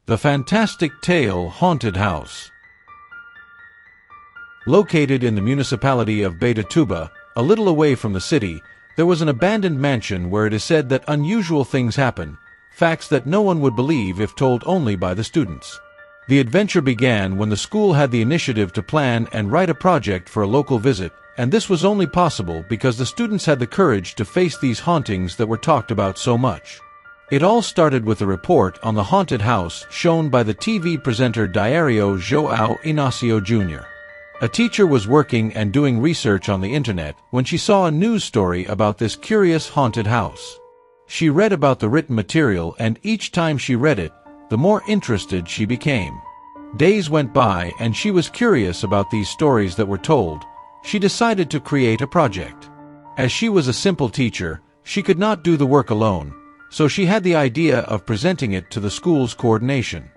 The fantastic tale Haunted House. Located in the municipality of Betatuba, a little away from the city, there was an abandoned mansion where it is said that unusual things happen, facts that no one would believe if told only by the students. The adventure began when the school had the initiative to plan and write a project for a local visit, and this was only possible because the students had the courage to face these hauntings that were talked about so much. It all started with a report on the haunted house shown by the TV presenter Diario João Inácio Jr. A teacher was working and doing research on the internet when she saw a news story about this curious haunted house. She read about the written material, and each time she read it, the more interested she became. Days went by and she was curious about these stories that were told. She decided to create a project. As she was a simple teacher, she could not do the work alone, so she had the idea of presenting it to the school's coordination.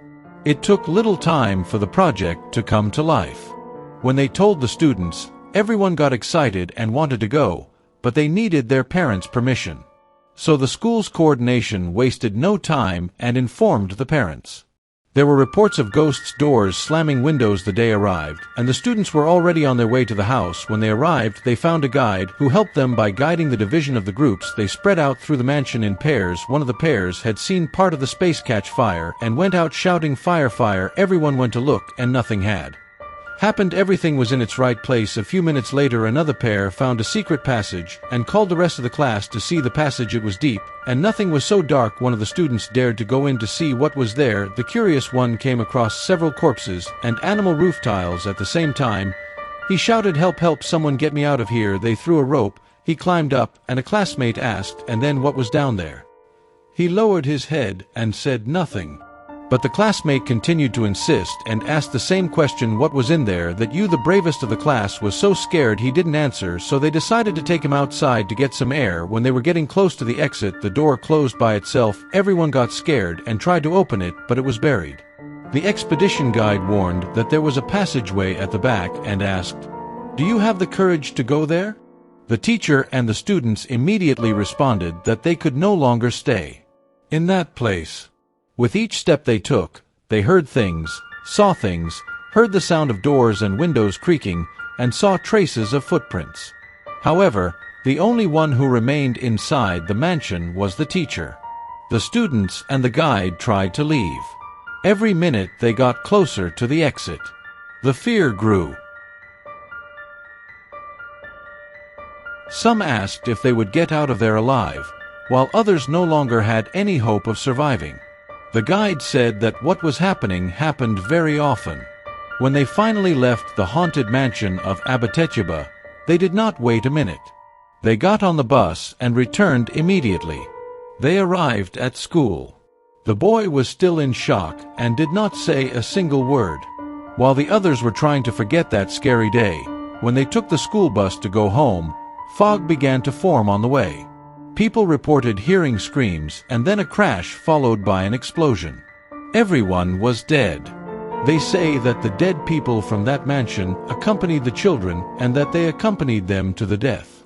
It took little time for the project to come to life. When they told the students, everyone got excited and wanted to go, but they needed their parents' permission. So the school's coordination wasted no time and informed the parents. There were reports of ghosts' doors slamming windows the day arrived, and the students were already on their way to the house. When they arrived, they found a guide who helped them by guiding the division of the groups. They spread out through the mansion in pairs. One of the pairs had seen part of the space catch fire and went out shouting, "Fire, fire!" Everyone went to look, and nothing had happened. Everything was in its right place. A few minutes later, another pair found a secret passage and called the rest of the class to see the passage. It was deep, and nothing was so dark one of the students dared to go in to see what was there. The curious one came across several corpses and animal roof tiles at the same time. He shouted, "Help, help, someone get me out of here." They threw a rope. He climbed up, and a classmate asked, "And then what was down there?" He lowered his head and said nothing. But the classmate continued to insist and asked the same question, "What was in there?" That you, the bravest of the class, was so scared he didn't answer, so they decided to take him outside to get some air. When they were getting close to the exit, the door closed by itself. Everyone got scared and tried to open it, but it was buried. The expedition guide warned that there was a passageway at the back and asked, "Do you have the courage to go there?" The teacher and the students immediately responded that they could no longer stay in that place. With each step they took, they heard things, saw things, heard the sound of doors and windows creaking, and saw traces of footprints. However, the only one who remained inside the mansion was the teacher. The students and the guide tried to leave. Every minute they got closer to the exit. The fear grew. Some asked if they would get out of there alive, while others no longer had any hope of surviving. The guide said that what was happening happened very often. When they finally left the haunted mansion of Abnormalities, they did not wait a minute. They got on the bus and returned immediately. They arrived at school. The boy was still in shock and did not say a single word. While the others were trying to forget that scary day, when they took the school bus to go home, fog began to form on the way. People reported hearing screams and then a crash followed by an explosion. Everyone was dead. They say that the dead people from that mansion accompanied the children and that they accompanied them to the death.